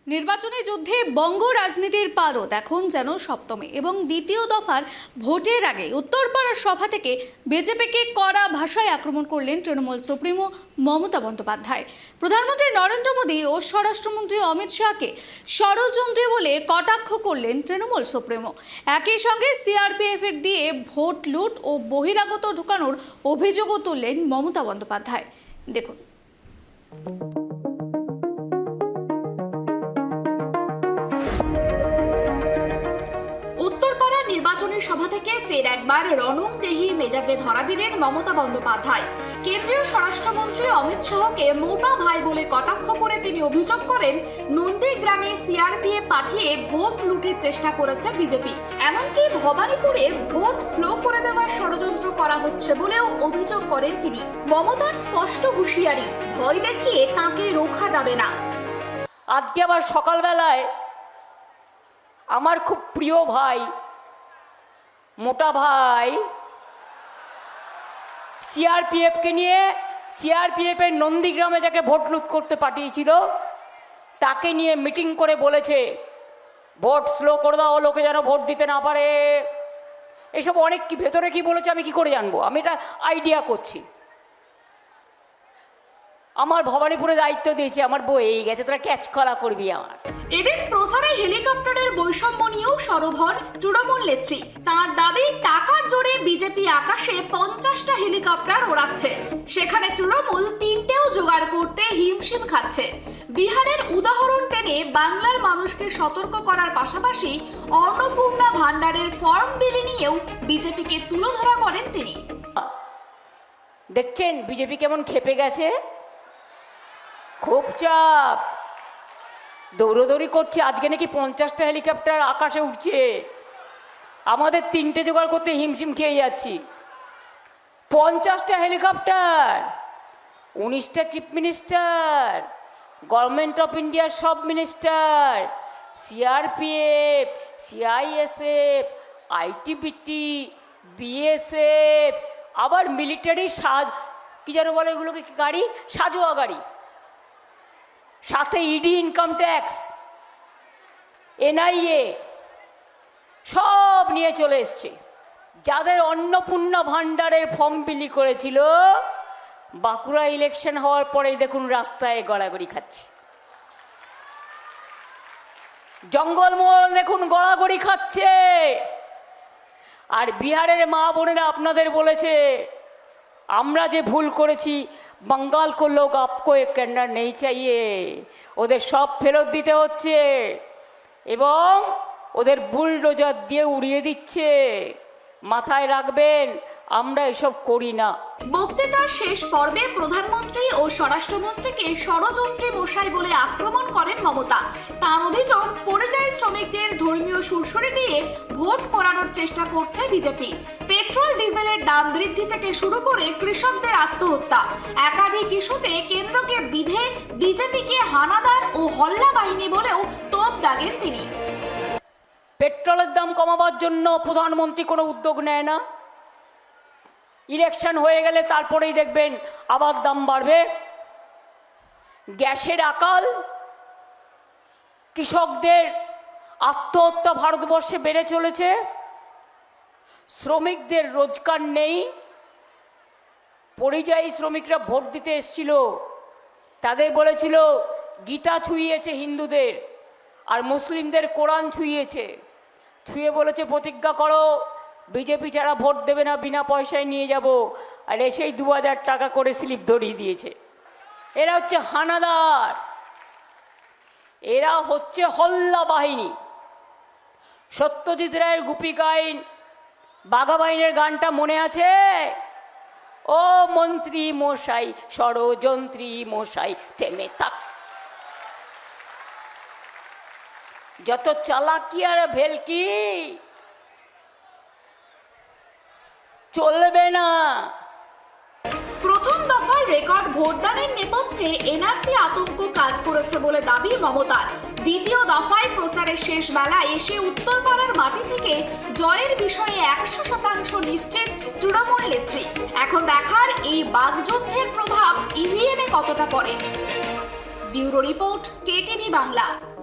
নির্বাচনী যুদ্ধে বঙ্গ রাজনীতির পারদ এখন যেন সপ্তমে এবং দ্বিতীয় দফার ভোটের আগে উত্তরপাড়ার সভা থেকে বিজেপিকে কড়া ভাষায় আক্রমণ করলেন তৃণমূল সুপ্রিমো মমতা বন্দ্যোপাধ্যায়। প্রধানমন্ত্রী নরেন্দ্র মোদী ও স্বরাষ্ট্রমন্ত্রী অমিত শাহকে ষড়যন্ত্রী বলে কটাক্ষ করলেন তৃণমূল সুপ্রিমো। একই সঙ্গে সিআরপিএফের দিয়ে ভোট লুট ও বহিরাগত ঢোকানোর অভিযোগও তুললেন মমতা বন্দ্যোপাধ্যায়। দেখুন। উত্তরপাড়া নির্বাচনী সভা থেকে ফের একবার রণংদেহী মেজাজে ধরা দিলেন মমতা বন্দ্যোপাধ্যায়। কেন্দ্রীয় স্বরাষ্ট্রমন্ত্রী অমিত শাহকে মোটা ভাই বলে কটাক্ষ করে তিনি অভিযোগ করেন, নন্দীগ্রামে সিআরপিএফ পাঠিয়ে ভোট লুটের চেষ্টা করেছে বিজেপি। এমনকি ভবানীপুরে ভোট স্লো করে দেওয়ার ষড়যন্ত্র করা হচ্ছে বলেও অভিযোগ করেন তিনি। মমতার স্পষ্ট হুঁশিয়ারি, ভয় দেখিয়ে তাকে রোখা যাবে না। আজকে আবার সকালবেলায় আমার খুব প্রিয় ভাই মোটা ভাই সিআরপিএফকে নিয়ে সিআরপিএফের নন্দীগ্রামে যাকে ভোট লুট করতে পাঠিয়েছিল তাকে নিয়ে মিটিং করে বলেছে ভোট স্লো করে দাও, লোকে যেন ভোট দিতে না পারে। এসব অনেক কি ভেতরে কি বলেছে আমি কি করে জানবো? আমি এটা আইডিয়া করছি। আমার ভবানীপুরে দায়িত্ব দিয়েছে, আমার বউ এই গেছে, তোরা ক্যাচ করা করবি। আমার এদিন প্রচারে হেলিকপ্টারের বৈষম্য নিয়েও সরব হন তৃণমূল নেত্রী। তাঁর দাবি, টাকার জোরে বিজেপি আকাশে 50টা হেলিকপ্টার ওড়াচ্ছে, সেখানে তৃণমূল 3টেও জোগাড় করতে হিমশিম খাচ্ছে। বিহারের উদাহরণ টেনে বাংলার মানুষকে সতর্ক করার পাশাপাশি অন্নপূর্ণা ভান্ডারের ফর্ম বিলি নিয়েও বিজেপিকে তুলোধরা করেন তিনি। দেখছেন বিজেপি কেমন খেপে গেছে, খুব চাপ, দৌড়োদৌড়ি করছে। আজকে নাকি 50টা হেলিকপ্টার আকাশে উঠছে, আমাদের 3টে জোগাড় করতে হিমশিম খেয়ে যাচ্ছি। 50টা হেলিকপ্টার, 19টা চিফ মিনিস্টার, গভর্নমেন্ট অফ ইন্ডিয়ার সব minister, CRPF, CISF, ITBP, BSF, আবার মিলিটারি কি যেন বলে এগুলোকে, গাড়ি, সাজোয়া গাড়ি, সাথে ইডি, ইনকাম ট্যাক্স, এনআইএ সব নিয়ে চলে এসছে। যাদের অন্নপূর্ণা ভান্ডারের ফর্ম বিলি করেছিল, বাঁকুড়া ইলেকশন হওয়ার পরেই দেখুন রাস্তায় গড়াগড়ি খাচ্ছে। জঙ্গলমহল দেখুন গড়াগড়ি খাচ্ছে। আর বিহারের মা বোনেরা আপনাদের বলেছে আমরা যে ভুল করেছি, बंगाल को लोग आपको एक करना नहीं चाहिए, ওদের সব ফেরত দিতে হচ্ছে এবং ওদের বুলডোজার দিয়ে উড়িয়ে দিচ্ছে। মাথায় রাখবেন, আমরা এসব করি না। বক্তৃতার শেষ পর্বে প্রধানমন্ত্রী ও স্বরাষ্ট্রমন্ত্রীকে ষড়যন্ত্রী মশাই বলে আক্রমণ করেন মমতা। তার অভিযোগ, পরিযায়ী শ্রমিকদের ধর্মীয় সুরসুরি দিয়ে ভোট করানোর চেষ্টা করছে বিজেপি। পেট্রোল ডিজেলের দাম বৃদ্ধি থেকে শুরু করে কৃষকদের আত্মহত্যা, একাধিক ইস্যুতে কেন্দ্রকে বিধে বিজেপিকে হানাদার ও হল্লা বাহিনী বলেও তোপ দাগেন তিনি। পেট্রোলের দাম কমাবার জন্য প্রধানমন্ত্রী কোনো উদ্যোগ নেয় না। ইলেকশন হয়ে গেলে তারপরেই দেখবেন আবার দাম বাড়বে। গ্যাসের আকাল, কৃষকদের আত্মহত্যা ভারতবর্ষে বেড়ে চলেছে, শ্রমিকদের রোজগার নেই। পরিযায়ী শ্রমিকরা ভোট দিতে এসেছিল, তাদের বলেছিল গীতা ছুঁয়েছে হিন্দুদের আর মুসলিমদের কোরআন ছুঁয়েছে, ছুঁয়ে বলেছে প্রতিজ্ঞা করো বিজেপি ছাড়া ভোট দেবে না, বিনা পয়সায় নিয়ে যাব। আর এসেই 2000 টাকা করে স্লিপ ধরিয়ে দিয়েছে। এরা হচ্ছে হানাদার, এরা হচ্ছে হল্লা বাহিনী। সত্যজিৎ রায়ের গুপি গাইন বাঘাবাইনের গানটা মনে আছে? ও মন্ত্রী মশাই, ষড়যন্ত্রী মশাই, থেমে থাক। যত চালাকি আর ভেলকি চলবে না। প্রথম দফার রেকর্ড ভোটদানের নেপথ্যে এনআরসি আতঙ্ক কাজ করেছে বলে দাবি মমতার। দ্বিতীয় দফায় প্রচারের শেষ বেলায় এসে উত্তরপাড়ার মাটি থেকে জয়ের বিষয়ে 100% নিশ্চিত তৃণমূল নেত্রী। এখন দেখার এই বাগযুদ্ধের প্রভাব ইভিএমে কতটা পড়ে। Bureau report, KTV Bangla.